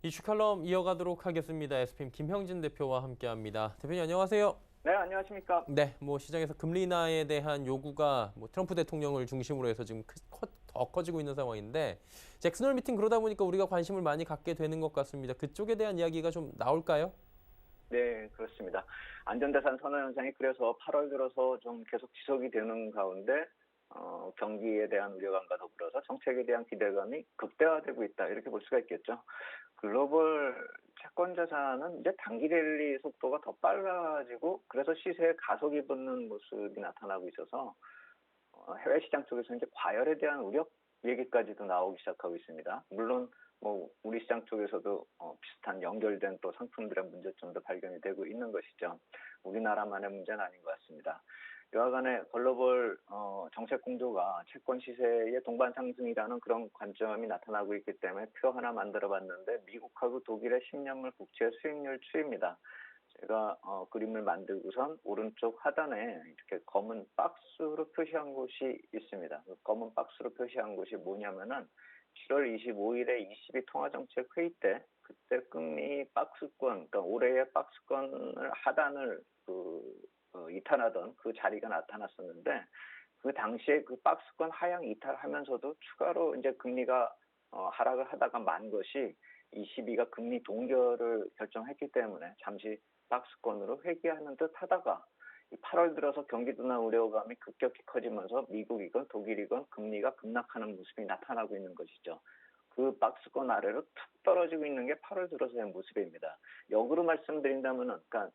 이슈 칼럼 이어가도록 하겠습니다. SPM 김형진 대표와 함께합니다. 대표님 안녕하세요. 네, 안녕하십니까. 네, 시장에서 금리 인하에 대한 요구가 트럼프 대통령을 중심으로 해서 지금 더 커지고 있는 상황인데 잭슨홀 미팅 그러다 보니까 우리가 관심을 많이 갖게 되는 것 같습니다. 그쪽에 대한 이야기가 좀 나올까요? 네, 그렇습니다. 안전자산 선호 현상이 그래서 8월 들어서 좀 계속 지속이 되는 가운데 경기에 대한 우려감과 더불어서 정책에 대한 기대감이 극대화되고 있다. 이렇게 볼 수가 있겠죠. 글로벌 채권 자산은 이제 단기 랠리 속도가 더 빨라지고 그래서 시세에 가속이 붙는 모습이 나타나고 있어서 해외 시장 쪽에서 이제 과열에 대한 우려 얘기까지도 나오기 시작하고 있습니다. 물론 우리 시장 쪽에서도 비슷한 연결된 또 상품들의 문제점도 발견이 되고 있는 것이죠. 우리나라만의 문제는 아닌 것 같습니다. 여하간에 글로벌 정책 공조가 채권 시세의 동반 상승이라는 그런 관점이 나타나고 있기 때문에 표 하나 만들어봤는데 미국하고 독일의 10년물 국채 수익률 추이입니다. 제가 그림을 만들고선 오른쪽 하단에 이렇게 검은 박스로 표시한 곳이 있습니다. 그 검은 박스로 표시한 곳이 뭐냐면은 7월 25일에 22 통화정책 회의 때 그때 금리 박스권, 그러니까 올해의 박스권을 하단을 이탈하던 그 자리가 나타났었는데 그 당시에 그 박스권 하향 이탈하면서도 추가로 이제 금리가 하락을 하다가 만 것이 22가 금리 동결을 결정했기 때문에 잠시 박스권으로 회귀하는 듯 하다가 8월 들어서 경기 둔화 우려감이 급격히 커지면서 미국이건 독일이건 금리가 급락하는 모습이 나타나고 있는 것이죠. 그 박스권 아래로 툭 떨어지고 있는 게 8월 들어서의 모습입니다. 역으로 말씀드린다면은, 그러니까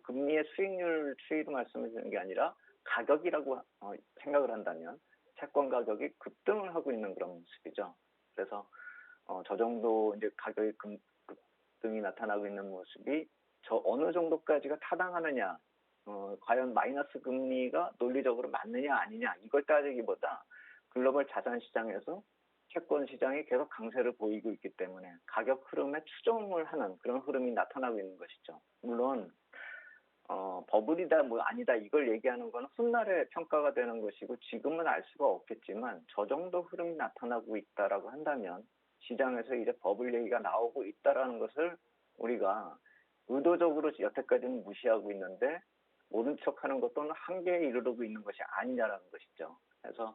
금리의 수익률 추이로 말씀을 드리는 게 아니라 가격이라고 생각을 한다면 채권 가격이 급등을 하고 있는 그런 모습이죠. 그래서 저 정도 이제 가격의 급등이 나타나고 있는 모습이 저 어느 정도까지가 타당하느냐, 과연 마이너스 금리가 논리적으로 맞느냐 아니냐 이걸 따지기보다 글로벌 자산 시장에서 채권 시장이 계속 강세를 보이고 있기 때문에 가격 흐름에 추종을 하는 그런 흐름이 나타나고 있는 것이죠. 물론 버블이다 아니다 이걸 얘기하는 건 훗날에 평가가 되는 것이고 지금은 알 수가 없겠지만 저 정도 흐름이 나타나고 있다라고 한다면 시장에서 이제 버블 얘기가 나오고 있다라는 것을 우리가 의도적으로 여태까지는 무시하고 있는데 모른 척하는 것 또는 한계에 이르르고 있는 것이 아니냐라는 것이죠. 그래서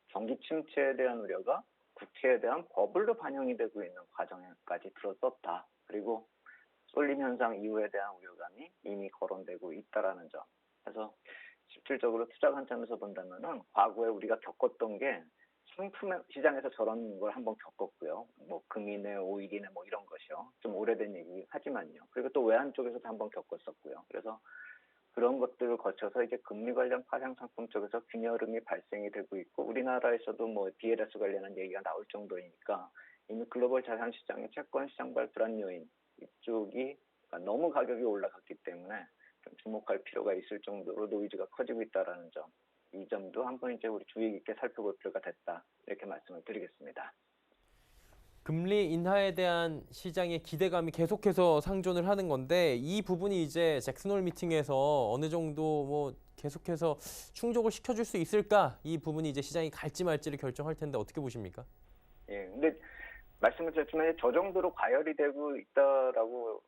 경기 침체에 대한 우려가 국채에 대한 버블로 반영이 되고 있는 과정까지 들어섰다. 그리고 쏠림 현상 이후에 대한 우려감이 이미 거론되고 있다라는 점. 그래서 실질적으로 투자 관점에서 본다면은 과거에 우리가 겪었던 게 상품 시장에서 저런 걸 한번 겪었고요. 금이네, 오일이네, 이런 것이요. 좀 오래된 얘기 하지만요. 그리고 또 외환 쪽에서도 한번 겪었었고요. 그래서 그런 것들을 거쳐서 이제 금리 관련 파생 상품 쪽에서 균열음이 발생이 되고 있고 우리나라에서도 BLS 관련한 얘기가 나올 정도이니까 이미 글로벌 자산 시장의 채권 시장발 불안 요인 이쪽이 너무 가격이 올라갔기 때문에 좀 주목할 필요가 있을 정도로 노이즈가 커지고 있다라는 점. 이 점도 한번 이제 우리 주의 깊게 살펴볼 필요가 됐다. 이렇게 말씀을 드리겠습니다. 금리 인하에 대한 시장의 기대감이 계속해서 상존을 하는 건데 이 부분이 이제 잭슨홀 미팅에서 어느 정도 계속해서 충족을 시켜줄 수 있을까? 이 부분이 이제 시장이 갈지 말지를 결정할 텐데 어떻게 보십니까? 예, 근데 말씀을 드렸지만 저 정도로 과열이 되고 있다라고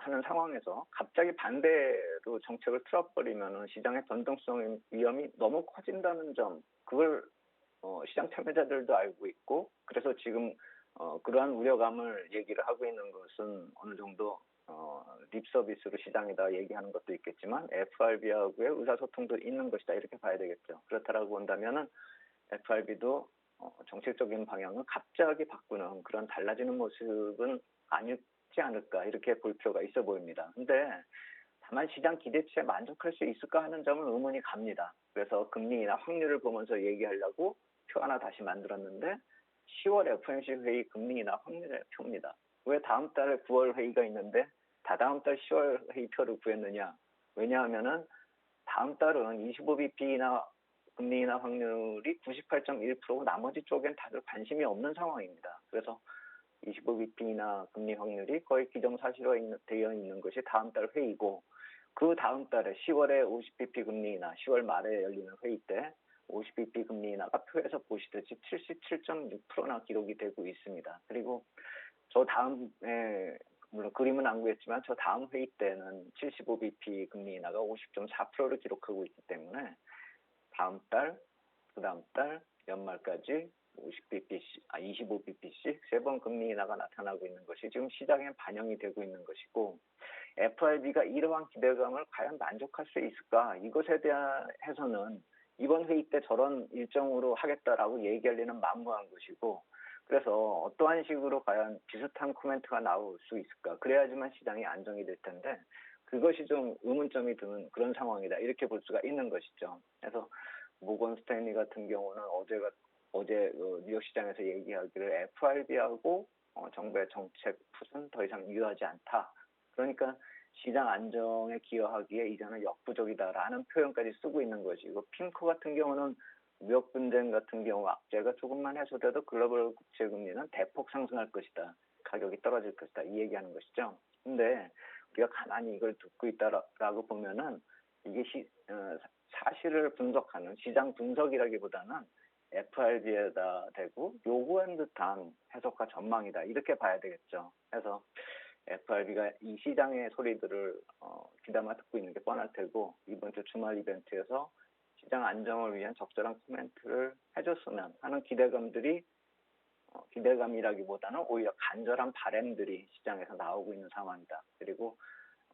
하는 상황에서 갑자기 반대로 정책을 틀어버리면 시장의 변동성 위험이 너무 커진다는 점, 그걸 시장 참여자들도 알고 있고 그래서 지금 그러한 우려감을 얘기를 하고 있는 것은 어느 정도 립 서비스로 시장에다 얘기하는 것도 있겠지만 FRB하고의 의사소통도 있는 것이다 이렇게 봐야 되겠죠. 그렇다라고 본다면은 FRB도 정책적인 방향을 갑자기 바꾸는 그런 달라지는 모습은 아니지 않을까 이렇게 볼 필요가 있어 보입니다. 근데 다만 시장 기대치에 만족할 수 있을까 하는 점은 의문이 갑니다. 그래서 금리나 확률을 보면서 얘기하려고 표 하나 다시 만들었는데 10월 FOMC 회의 금리나 확률의 표입니다. 왜 다음 달에 9월 회의가 있는데 다다음 달 10월 회의 표를 구했느냐. 왜냐하면은 다음 달은 25bp나 금리나 확률이 98.1%고 나머지 쪽엔 다들 관심이 없는 상황입니다. 그래서 25bp나 금리 확률이 거의 기정사실화되어 있는 것이 다음 달 회의고 그 다음 달에 10월에 50bp 금리나 10월 말에 열리는 회의 때 50bp 금리 인하가 표에서 보시듯이 77.6%나 기록이 되고 있습니다. 그리고 저 다음에 물론 그림은 안 그렸지만 저 다음 회의 때는 75bp 금리 인하가 50.4%를 기록하고 있기 때문에 다음 달, 그다음 달 연말까지 25bp씩 세 번 금리 인하가 나타나고 있는 것이 지금 시장에 반영이 되고 있는 것이고 FRB가 이러한 기대감을 과연 만족할 수 있을까? 이것에 대해서는 이번 회의 때 저런 일정으로 하겠다라고 얘기하려는 만무한 것이고 그래서 어떠한 식으로 과연 비슷한 코멘트가 나올 수 있을까? 그래야지만 시장이 안정이 될 텐데 그것이 좀 의문점이 드는 그런 상황이다. 이렇게 볼 수가 있는 것이죠. 그래서 모건 스탠리 같은 경우는 어제 뉴욕 시장에서 얘기하기를 FRB하고 정부의 정책 풋은 더 이상 유효하지 않다. 그러니까 시장 안정에 기여하기에 이제는 역부족이다라는 표현까지 쓰고 있는 것이고 핑크 같은 경우는 무역 분쟁 같은 경우 악재가 조금만 해소돼도 글로벌 국채 금리는 대폭 상승할 것이다. 가격이 떨어질 것이다. 이 얘기하는 것이죠. 근데 우리가 가만히 이걸 듣고 있다라고 보면은 이게 사실을 분석하는 시장 분석이라기보다는 FRB에다 대고 요구한 듯한 해석과 전망이다. 이렇게 봐야 되겠죠. 그래서 FRB가 이 시장의 소리들을 귀담아 듣고 있는 게 뻔할 테고 이번 주 주말 이벤트에서 시장 안정을 위한 적절한 코멘트를 해줬으면 하는 기대감이라기보다는 오히려 간절한 바람들이 시장에서 나오고 있는 상황이다. 그리고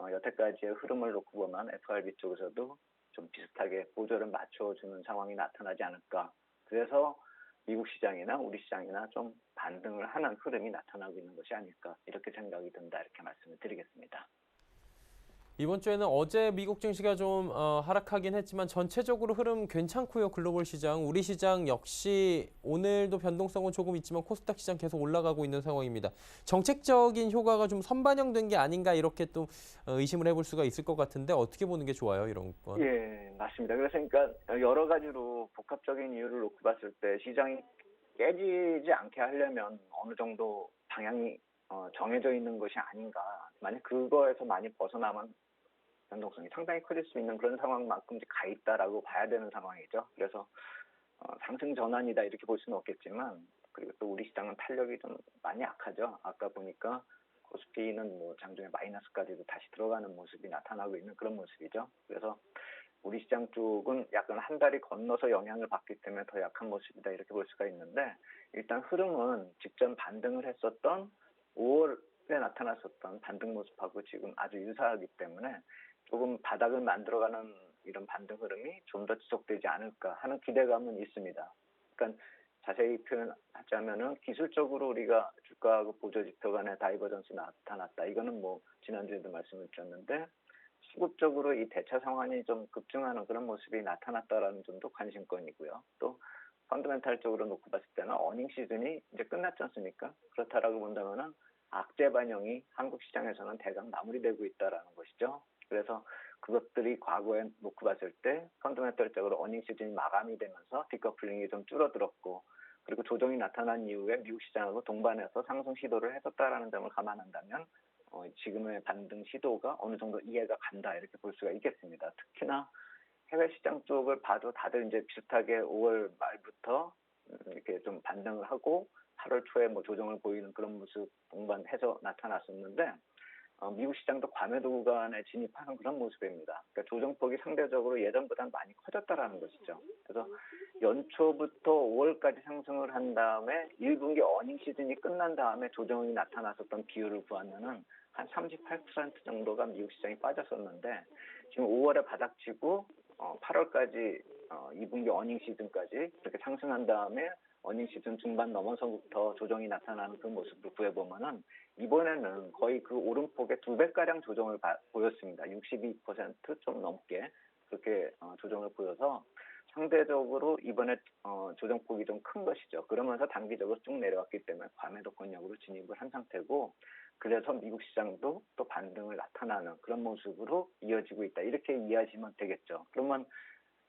여태까지의 흐름을 놓고 보면 FRB 쪽에서도 좀 비슷하게 보조를 맞춰주는 상황이 나타나지 않을까. 그래서 미국 시장이나 우리 시장이나 좀 반등을 하는 흐름이 나타나고 있는 것이 아닐까 이렇게 생각이 든다 이렇게 말씀을 드리겠습니다. 이번 주에는 어제 미국 증시가 좀 하락하긴 했지만 전체적으로 흐름 괜찮고요. 글로벌 시장, 우리 시장 역시 오늘도 변동성은 조금 있지만 코스닥 시장 계속 올라가고 있는 상황입니다. 정책적인 효과가 좀 선반영된 게 아닌가 이렇게 또 의심을 해볼 수가 있을 것 같은데 어떻게 보는 게 좋아요, 이런 건? 예, 맞습니다. 그러니까 여러 가지로 복합적인 이유를 놓고 봤을 때 시장이 깨지지 않게 하려면 어느 정도 방향이 정해져 있는 것이 아닌가. 만약 그거에서 많이 벗어나면 변동성이 상당히 커질 수 있는 그런 상황만큼 가 있다라고 봐야 되는 상황이죠. 그래서 상승 전환이다 이렇게 볼 수는 없겠지만 그리고 또 우리 시장은 탄력이 좀 많이 약하죠. 아까 보니까 코스피는 뭐 장중에 마이너스까지도 다시 들어가는 모습이 나타나고 있는 그런 모습이죠. 그래서 우리 시장 쪽은 약간 한 달이 건너서 영향을 받기 때문에 더 약한 모습이다 이렇게 볼 수가 있는데 일단 흐름은 직전 반등을 했었던 5월에 나타났었던 반등 모습하고 지금 아주 유사하기 때문에 조금 바닥을 만들어가는 이런 반등 흐름이 좀 더 지속되지 않을까 하는 기대감은 있습니다. 그러니까 자세히 표현하자면은 기술적으로 우리가 주가하고 보조 지표 간의 다이버전스 나타났다. 이거는 뭐 지난주에도 말씀을 드렸는데 수급적으로 이 대차 상황이 좀 급증하는 그런 모습이 나타났다라는 점도 관심권이고요. 또 펀더멘탈적으로 놓고 봤을 때는 어닝 시즌이 이제 끝났지 않습니까? 그렇다라고 본다면은 악재 반영이 한국 시장에서는 대강 마무리되고 있다라는 것이죠. 그래서 그것들이 과거에 놓고 봤을 때 펀더멘털적으로 어닝 시즌이 마감이 되면서 디커플링이 좀 줄어들었고 그리고 조정이 나타난 이후에 미국 시장하고 동반해서 상승 시도를 했었다라는 점을 감안한다면 지금의 반등 시도가 어느 정도 이해가 간다 이렇게 볼 수가 있겠습니다. 특히나 해외 시장 쪽을 봐도 다들 이제 비슷하게 5월 말부터 이렇게 좀 반등을 하고 8월 초에 뭐 조정을 보이는 그런 모습 동반해서 나타났었는데 미국 시장도 과매도 구간에 진입하는 그런 모습입니다. 그러니까 조정폭이 상대적으로 예전보다는 많이 커졌다라는 것이죠. 그래서 연초부터 5월까지 상승을 한 다음에 1분기 어닝 시즌이 끝난 다음에 조정이 나타났었던 비율을 보았면은 한 38% 정도가 미국 시장이 빠졌었는데 지금 5월에 바닥치고 8월까지 2분기 어닝 시즌까지 그렇게 상승한 다음에 어닝 시즌 중반 넘어서부터 조정이 나타나는 그 모습을 구해보면은 이번에는 거의 그 오름폭의 2배가량 조정을 보였습니다. 62%좀 넘게 그렇게 조정을 보여서 상대적으로 이번에 조정폭이 좀 큰 것이죠. 그러면서 단기적으로 쭉 내려왔기 때문에 과매도 권역으로 진입을 한 상태고 그래서 미국 시장도 또 반등을 나타나는 그런 모습으로 이어지고 있다. 이렇게 이해하시면 되겠죠. 그러면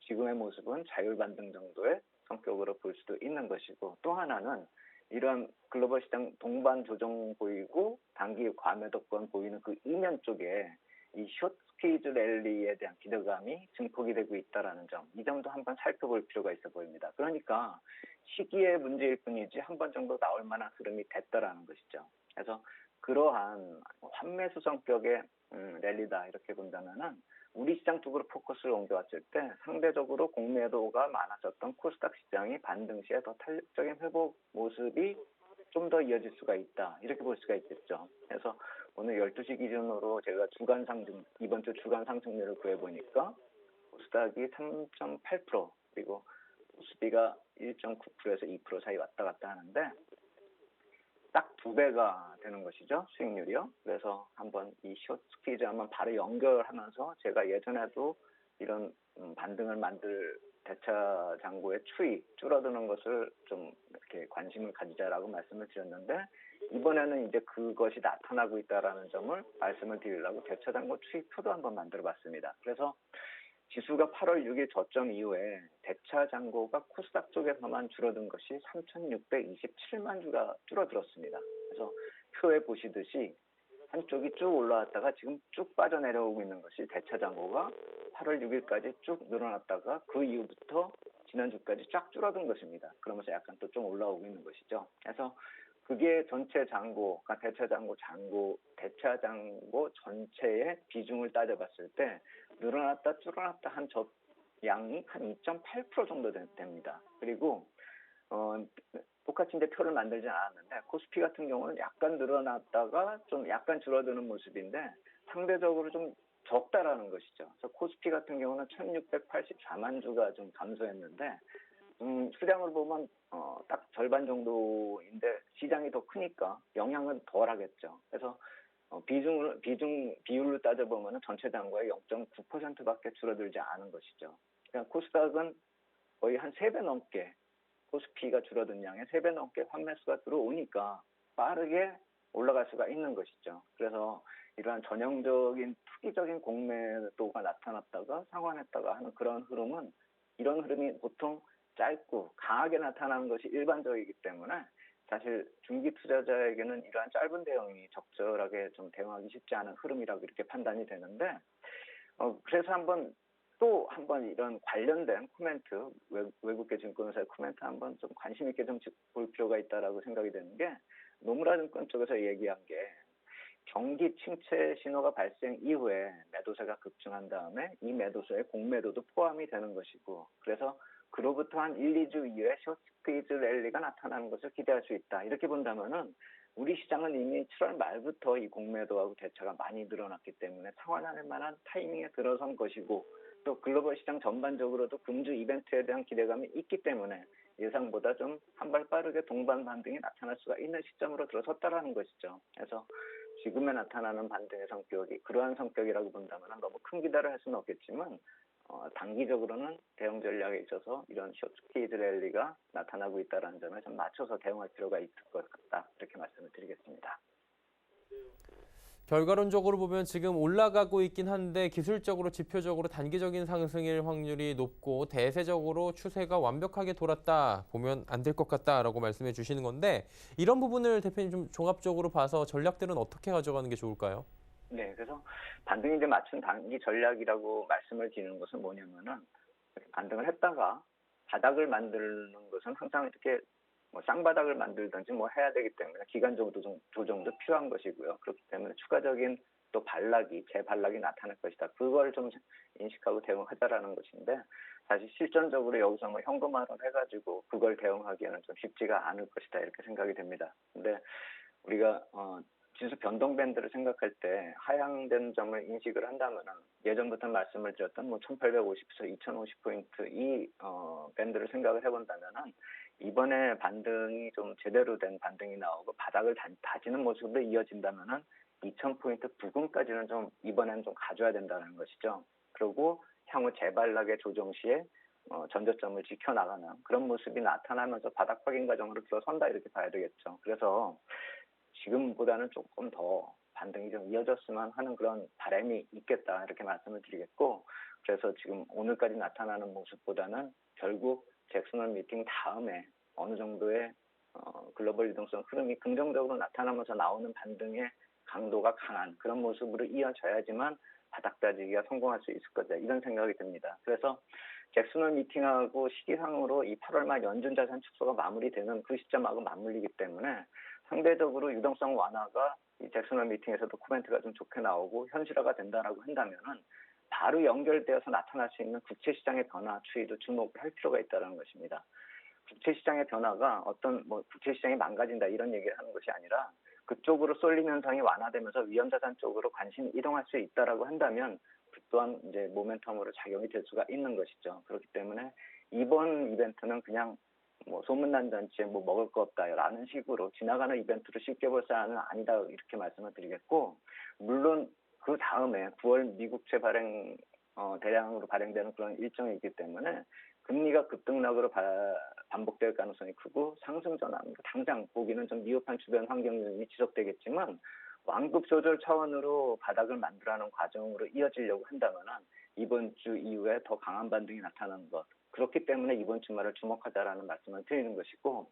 지금의 모습은 자율 반등 정도의 성격으로 볼 수도 있는 것이고 또 하나는 이런 글로벌 시장 동반 조정 보이고 단기 과매도권 보이는 그 이면 쪽에 이 숏 스퀴즈 랠리에 대한 기대감이 증폭이 되고 있다는 점, 이 점도 한번 살펴볼 필요가 있어 보입니다. 그러니까 시기의 문제일 뿐이지 한 번 정도 나올 만한 흐름이 됐다라는 것이죠. 그래서 그러한 환매수 성격의 랠리다 이렇게 본다면은 우리 시장 쪽으로 포커스를 옮겨왔을 때 상대적으로 공매도가 많았었던 코스닥 시장이 반등 시에 더 탄력적인 회복 모습이 좀 더 이어질 수가 있다 이렇게 볼 수가 있겠죠. 그래서 오늘 12시 기준으로 제가 주간 상승 이번 주 주간 상승률을 구해보니까 코스닥이 3.8% 그리고 코스피가 1.9%에서 2% 사이 왔다 갔다 하는데 딱 2배가 되는 것이죠. 수익률이요. 그래서 한번 이 숏 스퀴즈 한번 바로 연결하면서 제가 예전에도 이런 반등을 만들 대차 잔고의 추이 줄어드는 것을 좀 이렇게 관심을 가지자라고 말씀을 드렸는데 이번에는 이제 그것이 나타나고 있다라는 점을 말씀을 드리려고 대차 잔고 추이표도 한번 만들어 봤습니다. 그래서 지수가 8월 6일 저점 이후에 대차 잔고가 코스닥 쪽에서만 줄어든 것이 3,627만 주가 줄어들었습니다. 그래서 표에 보시듯이 한쪽이 쭉 올라왔다가 지금 쭉 빠져내려오고 있는 것이 대차 잔고가 8월 6일까지 쭉 늘어났다가 그 이후부터 지난주까지 쫙 줄어든 것입니다. 그러면서 약간 또 좀 올라오고 있는 것이죠. 그래서 그게 전체 잔고, 그러니까 대차 잔고 전체의 비중을 따져봤을 때 늘어났다 줄어났다 한 양이 한 2.8% 정도 됩니다. 그리고 똑같이 이제 표를 만들지 않았는데 코스피 같은 경우는 약간 늘어났다가 좀 약간 줄어드는 모습인데 상대적으로 좀 적다라는 것이죠. 그래서 코스피 같은 경우는 1,684만 주가 좀 감소했는데 수량을 보면 딱 절반 정도인데 시장이 더 크니까 영향은 덜 하겠죠. 그래서 비율로 따져보면 전체 잔고의 0.9%밖에 줄어들지 않은 것이죠. 그러니까 코스닥은 거의 한 3배 넘게 코스피가 줄어든 양의 3배 넘게 환매수가 들어오니까 빠르게 올라갈 수가 있는 것이죠. 그래서 이러한 전형적인 투기적인 공매도가 나타났다가 상환했다가 하는 그런 흐름은 이런 흐름이 보통 짧고 강하게 나타나는 것이 일반적이기 때문에 사실 중기 투자자에게는 이러한 짧은 대응이 적절하게 좀 대응하기 쉽지 않은 흐름이라고 이렇게 판단이 되는데 그래서 한번 이런 관련된 코멘트 외국계 증권사의 코멘트 한번 좀 관심 있게 좀 볼 필요가 있다라고 생각이 되는 게 노무라 증권 쪽에서 얘기한 게 경기 침체 신호가 발생 이후에 매도세가 급증한 다음에 이 매도세에 공매도도 포함이 되는 것이고 그래서 그로부터 한 1, 2주 이후에 숏스퀴즈 랠리가 나타나는 것을 기대할 수 있다. 이렇게 본다면은 우리 시장은 이미 7월 말부터 이 공매도하고 대차가 많이 늘어났기 때문에 상환할 만한 타이밍에 들어선 것이고 또 글로벌 시장 전반적으로도 금주 이벤트에 대한 기대감이 있기 때문에 예상보다 좀 한 발 빠르게 동반 반등이 나타날 수가 있는 시점으로 들어섰다라는 것이죠. 그래서 지금에 나타나는 반등의 성격이 그러한 성격이라고 본다면 너무 큰 기대를 할 수는 없겠지만 단기적으로는 대응 전략에 있어서 이런 숏스퀴즈 랠리가 나타나고 있다는 점에 좀 맞춰서 대응할 필요가 있을 것 같다. 이렇게 말씀을 드리겠습니다. 결과론적으로 보면 지금 올라가고 있긴 한데 기술적으로 지표적으로 단기적인 상승일 확률이 높고 대세적으로 추세가 완벽하게 돌았다 보면 안 될 것 같다라고 말씀해 주시는 건데 이런 부분을 대표님 좀 종합적으로 봐서 전략들은 어떻게 가져가는 게 좋을까요? 네, 그래서 반등에 이제 맞춘 단기 전략이라고 말씀을 드리는 것은 뭐냐면은 반등을 했다가 바닥을 만드는 것은 항상 이렇게 뭐 쌍바닥을 만들든지 뭐 해야 되기 때문에 기간적으로 좀 조정도 필요한 것이고요. 그렇기 때문에 추가적인 또 재발락이 나타날 것이다. 그걸 좀 인식하고 대응하자라는 것인데 사실 실전적으로 여기서 뭐 현금화를 해가지고 그걸 대응하기에는 좀 쉽지가 않을 것이다 이렇게 생각이 됩니다. 근데 우리가 지수 변동 밴드를 생각할 때 하향된 점을 인식을 한다면은 예전부터 말씀을 드렸던 뭐 1850에서 2050포인트 이 밴드를 생각을 해본다면은 이번에 반등이 좀 제대로 된 반등이 나오고 바닥을 다지는 모습으로 이어진다면은 2000포인트 부근까지는 좀 이번엔 좀 가져야 된다는 것이죠. 그리고 향후 재발락의 조정 시에 전저점을 지켜나가는 그런 모습이 나타나면서 바닥 확인 과정으로 들어선다 이렇게 봐야 되겠죠. 그래서 지금보다는 조금 더 반등이 좀 이어졌으면 하는 그런 바람이 있겠다 이렇게 말씀을 드리겠고 그래서 지금 오늘까지 나타나는 모습보다는 결국 잭슨홀 미팅 다음에 어느 정도의 글로벌 유동성 흐름이 긍정적으로 나타나면서 나오는 반등의 강도가 강한 그런 모습으로 이어져야지만 바닥 다지기가 성공할 수 있을 거다 이런 생각이 듭니다. 그래서 잭슨홀 미팅하고 시기상으로 이 8월 말 연준 자산 축소가 마무리되는 그 시점하고 맞물리기 때문에 상대적으로 유동성 완화가 이 잭슨홀 미팅에서도 코멘트가 좀 좋게 나오고 현실화가 된다라고 한다면은 바로 연결되어서 나타날 수 있는 국채 시장의 변화 추이도 주목을 할 필요가 있다는 것입니다. 국채 시장의 변화가 어떤 국채 시장이 망가진다 이런 얘기를 하는 것이 아니라 그쪽으로 쏠림 현상이 완화되면서 위험자산 쪽으로 관심이 이동할 수 있다라고 한다면 그 또한 이제 모멘텀으로 작용이 될 수가 있는 것이죠. 그렇기 때문에 이번 이벤트는 그냥 소문난 잔치에 먹을 거 없다라는 식으로 지나가는 이벤트로 쉽게 볼 사안은 아니다 이렇게 말씀을 드리겠고, 물론 그 다음에 9월 미국채 발행 대량으로 발행되는 그런 일정이 있기 때문에 금리가 급등락으로 반복될 가능성이 크고 상승 전환으로 당장 보기는 좀 미흡한 주변 환경 요인이 지속되겠지만 완급 조절 차원으로 바닥을 만들어가는 과정으로 이어지려고 한다면은 이번 주 이후에 더 강한 반등이 나타나는 것. 그렇기 때문에 이번 주말을 주목하자라는 말씀을 드리는 것이고,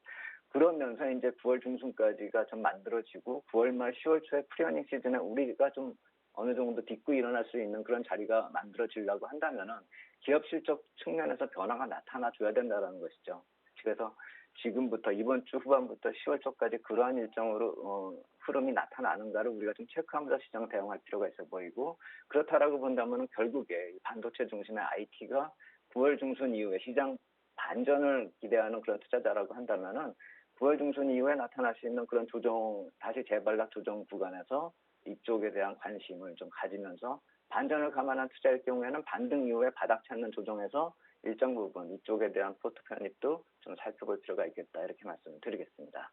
그러면서 이제 9월 중순까지가 좀 만들어지고 9월 말 10월 초에 프리어닝 시즌에 우리가 좀 어느 정도 딛고 일어날 수 있는 그런 자리가 만들어지려고 한다면은 기업 실적 측면에서 변화가 나타나줘야 된다는 것이죠. 그래서 지금부터 이번 주 후반부터 10월 초까지 그러한 일정으로 흐름이 나타나는가를 우리가 좀 체크하면서 시장을 대응할 필요가 있어 보이고, 그렇다라고 본다면 결국에 반도체 중심의 IT가 9월 중순 이후에 시장 반전을 기대하는 그런 투자자라고 한다면은 9월 중순 이후에 나타날 수 있는 그런 조정, 다시 재발락 조정 구간에서 이쪽에 대한 관심을 좀 가지면서 반전을 감안한 투자일 경우에는 반등 이후에 바닥 찾는 조정에서 일정 부분 이쪽에 대한 포트 편입도 좀 살펴볼 필요가 있겠다 이렇게 말씀을 드리겠습니다.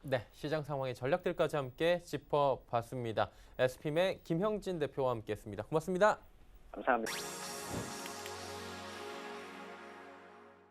네, 시장 상황의 전략들까지 함께 짚어봤습니다. SPM의 김형진 대표와 함께했습니다. 고맙습니다. 감사합니다.